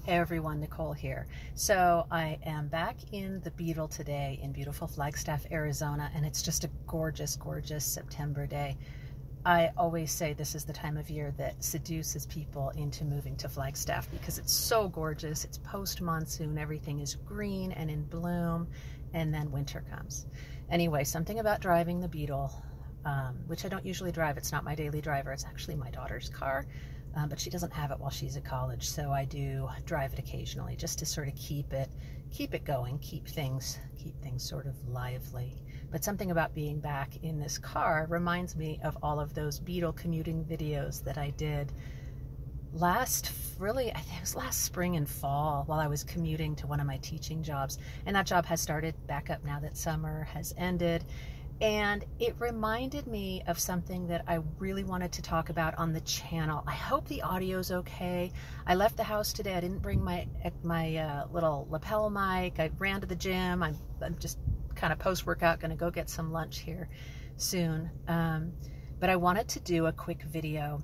Everyone, Nicole here. So I am back in the Beetle today in beautiful Flagstaff, Arizona, and it's just a gorgeous, gorgeous September day. I always say this is the time of year that seduces people into moving to Flagstaff because it's so gorgeous. It's post-monsoon, everything is green and in bloom, and then winter comes. Anyway, something about driving the Beetle, which I don't usually drive. It's not my daily driver. It's actually my daughter's car. But she doesn't have it while she's at college, so I do drive it occasionally just to sort of keep it going, keep things sort of lively. But something about being back in this car reminds me of all of those Beetle commuting videos that I did I think it was last spring and fall while I was commuting to one of my teaching jobs. And that job has started back up now that summer has ended. And it reminded me of something that I really wanted to talk about on the channel. I hope the audio's okay. I left the house today. I didn't bring my little lapel mic. I ran to the gym. I'm just kind of post-workout going to go get some lunch here soon. But I wanted to do a quick video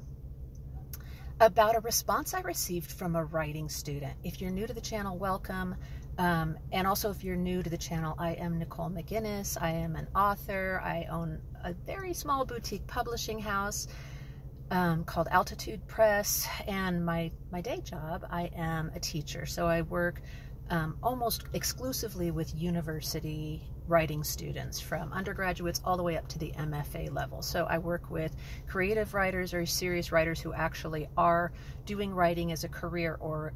about a response I received from a writing student. If you're new to the channel, welcome. And also, if you're new to the channel, I am Nicole McInnes. I am an author. I own a very small boutique publishing house called Altitude Press. And my day job, I am a teacher. So I work almost exclusively with university writing students, from undergraduates all the way up to the MFA level. So I work with creative writers, very serious writers who actually are doing writing as a career, or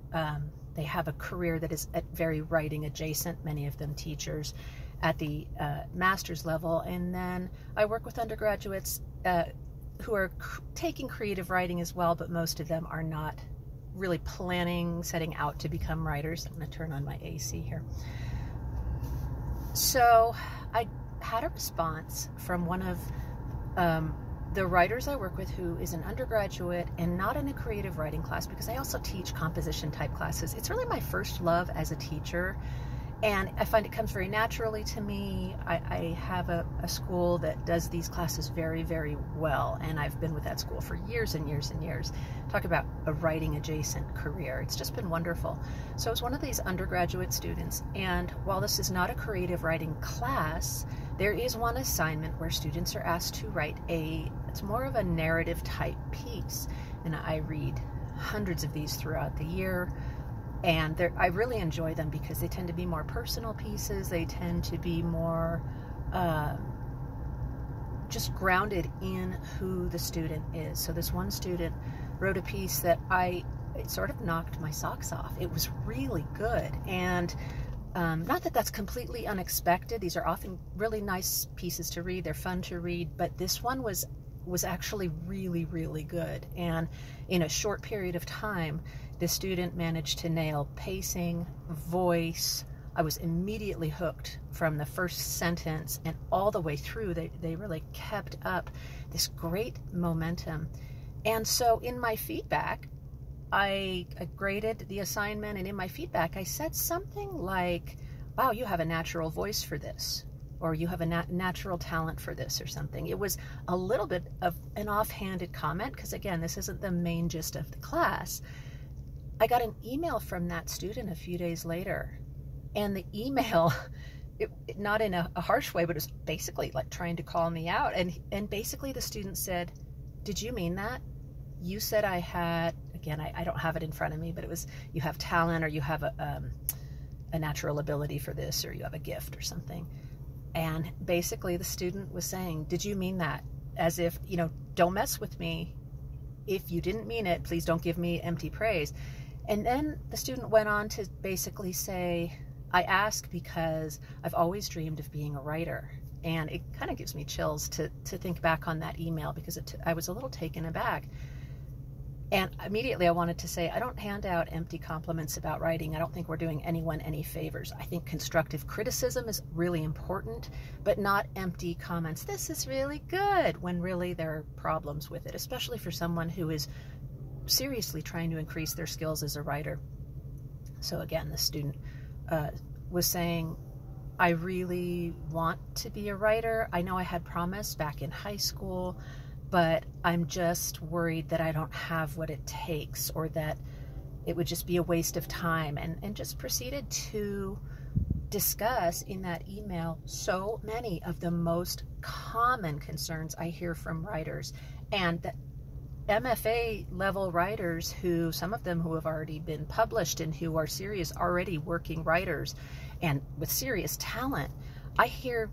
they have a career that is very writing adjacent, many of them teachers at the master's level. And then I work with undergraduates who are taking creative writing as well, but most of them are not really setting out to become writers. I'm going to turn on my AC here. So I had a response from one of the writers I work with, who is an undergraduate and not in a creative writing class, because I also teach composition type classes. It's really my first love as a teacher, and I find it comes very naturally to me. I have a school that does these classes very, very well, and I've been with that school for years and years and years. Talk about a writing adjacent career. It's just been wonderful. So I was one of these undergraduate students, and while this is not a creative writing class, there is one assignment where students are asked to write it's more of a narrative type piece. And I read hundreds of these throughout the year. And I really enjoy them because they tend to be more personal pieces. They tend to be more just grounded in who the student is. So this one student wrote a piece that it sort of knocked my socks off. It was really good. And not that that's completely unexpected. These are often really nice pieces to read. They're fun to read. But this one was actually really, really good. And in a short period of time, the student managed to nail pacing, voice. I was immediately hooked from the first sentence and all the way through. They really kept up this great momentum. And so in my feedback, I graded the assignment, and in my feedback, I said something like, wow, you have a natural voice for this, or you have a natural talent for this, or something. It was a little bit of an offhanded comment, because again, this isn't the main gist of the class. I got an email from that student a few days later, and the email, not in a harsh way, but it was basically like trying to call me out. And basically the student said, did you mean that? You said I had, again, I don't have it in front of me, but it was, you have talent, or you have a natural ability for this, or you have a gift or something. And basically the student was saying, did you mean that? As if, don't mess with me. If you didn't mean it, please don't give me empty praise. And then the student went on to basically say, I ask because I've always dreamed of being a writer. And it kind of gives me chills to think back on that email, because I was a little taken aback. And immediately I wanted to say, I don't hand out empty compliments about writing. I don't think we're doing anyone any favors. I think constructive criticism is really important, but not empty comments. This is really good, when really there are problems with it, especially for someone who is seriously trying to increase their skills as a writer. So again, the student was saying, I really want to be a writer. I know I had promised back in high school, but I'm just worried that I don't have what it takes, or that it would just be a waste of time, and just proceeded to discuss in that email so many of the most common concerns I hear from writers, and the MFA level writers, who some of them who have already been published and who are serious, already working writers and with serious talent. I hear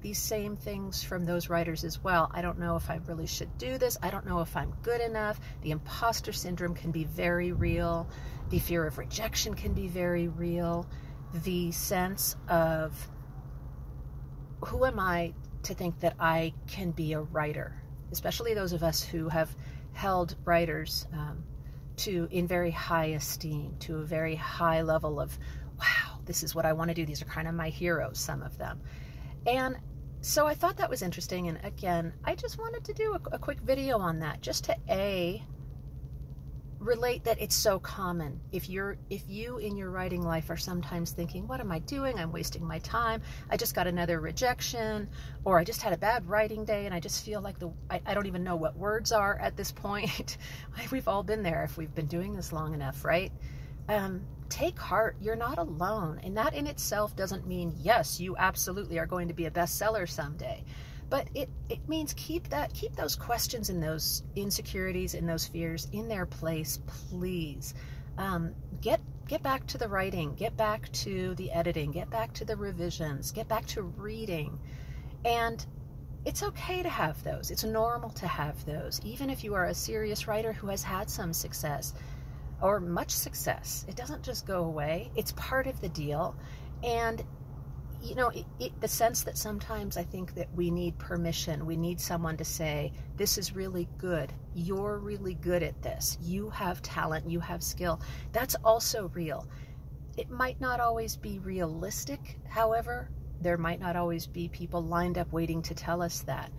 these same things from those writers as well. I don't know if I really should do this. I don't know if I'm good enough. The imposter syndrome can be very real. The fear of rejection can be very real. The sense of, who am I to think that I can be a writer? Especially those of us who have held writers in very high esteem, to a very high level of, wow, this is what I want to do. These are kind of my heroes, some of them. And so I thought that was interesting. And again, I just wanted to do a quick video on that, just to relate that it's so common. If you in your writing life are sometimes thinking, what am I doing? I'm wasting my time. I just got another rejection, or I just had a bad writing day and I just feel like I don't even know what words are at this point. We've all been there if we've been doing this long enough, right? Take heart. You're not alone. And that in itself doesn't mean, yes, you absolutely are going to be a bestseller someday. But it means keep those questions and those insecurities and those fears in their place, please. Get back to the writing, get back to the editing, get back to the revisions, get back to reading. And it's okay to have those. It's normal to have those. Even if you are a serious writer who has had some success or much success, it doesn't just go away. It's part of the deal. And you know, the sense that sometimes I think that we need permission. We need someone to say, this is really good. You're really good at this. You have talent. You have skill. That's also real. It might not always be realistic. However, there might not always be people lined up waiting to tell us that.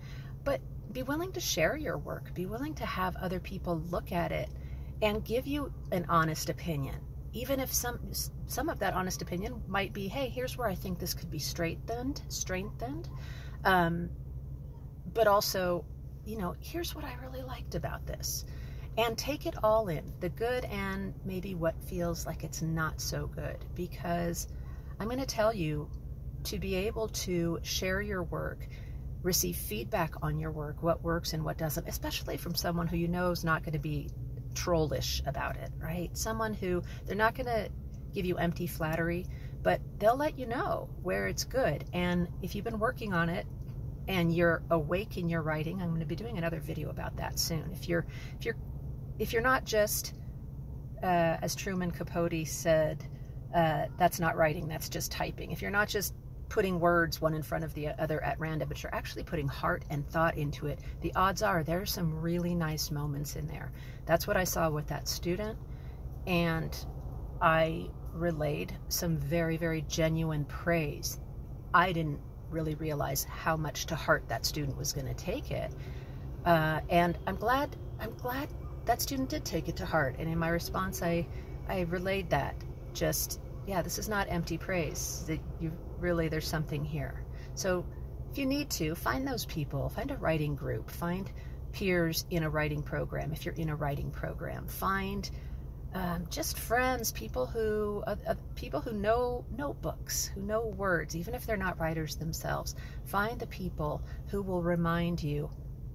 But be willing to share your work. Be willing to have other people look at it and give you an honest opinion. Even if some of that honest opinion might be, hey, here's where I think this could be strengthened. But also, you know, here's what I really liked about this. And take it all in, the good and maybe what feels like it's not so good. Because I'm going to tell you, to be able to share your work, receive feedback on your work, what works and what doesn't, especially from someone who you know is not going to be trollish about it, right? Someone who, they're not going to give you empty flattery, but they'll let you know where it's good. And if you've been working on it and you're awake in your writing, I'm going to be doing another video about that soon. If you're not just, as Truman Capote said, that's not writing, that's just typing. If you're not just putting words one in front of the other at random, but you're actually putting heart and thought into it, the odds are there's some really nice moments in there. That's what I saw with that student, and I relayed some very, very genuine praise. I didn't really realize how much to heart that student was going to take it, and I'm glad that student did take it to heart. And in my response, I relayed that, just, yeah, this is not empty praise, that there's something here. So if you need to, find those people, find a writing group, find peers in a writing program. If you're in a writing program, find just friends, people who know notebooks, who know words, even if they're not writers themselves. Find the people who will remind you,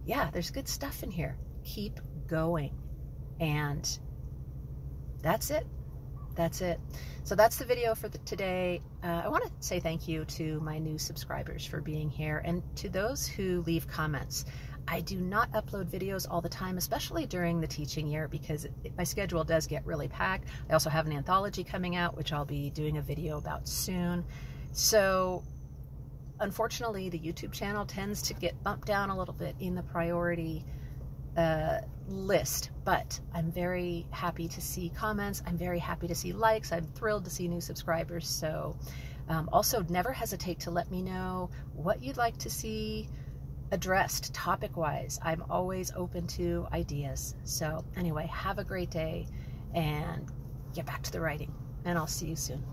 yeah, there's good stuff in here. Keep going. And that's it. That's it. So that's the video for today. I want to say thank you to my new subscribers for being here, and to those who leave comments. I do not upload videos all the time, especially during the teaching year, because my schedule does get really packed. I also have an anthology coming out, which I'll be doing a video about soon. So unfortunately, the YouTube channel tends to get bumped down a little bit in the priority list, but I'm very happy to see comments. I'm very happy to see likes. I'm thrilled to see new subscribers. So also never hesitate to let me know what you'd like to see addressed topic-wise. I'm always open to ideas. So anyway, have a great day and get back to the writing, and I'll see you soon.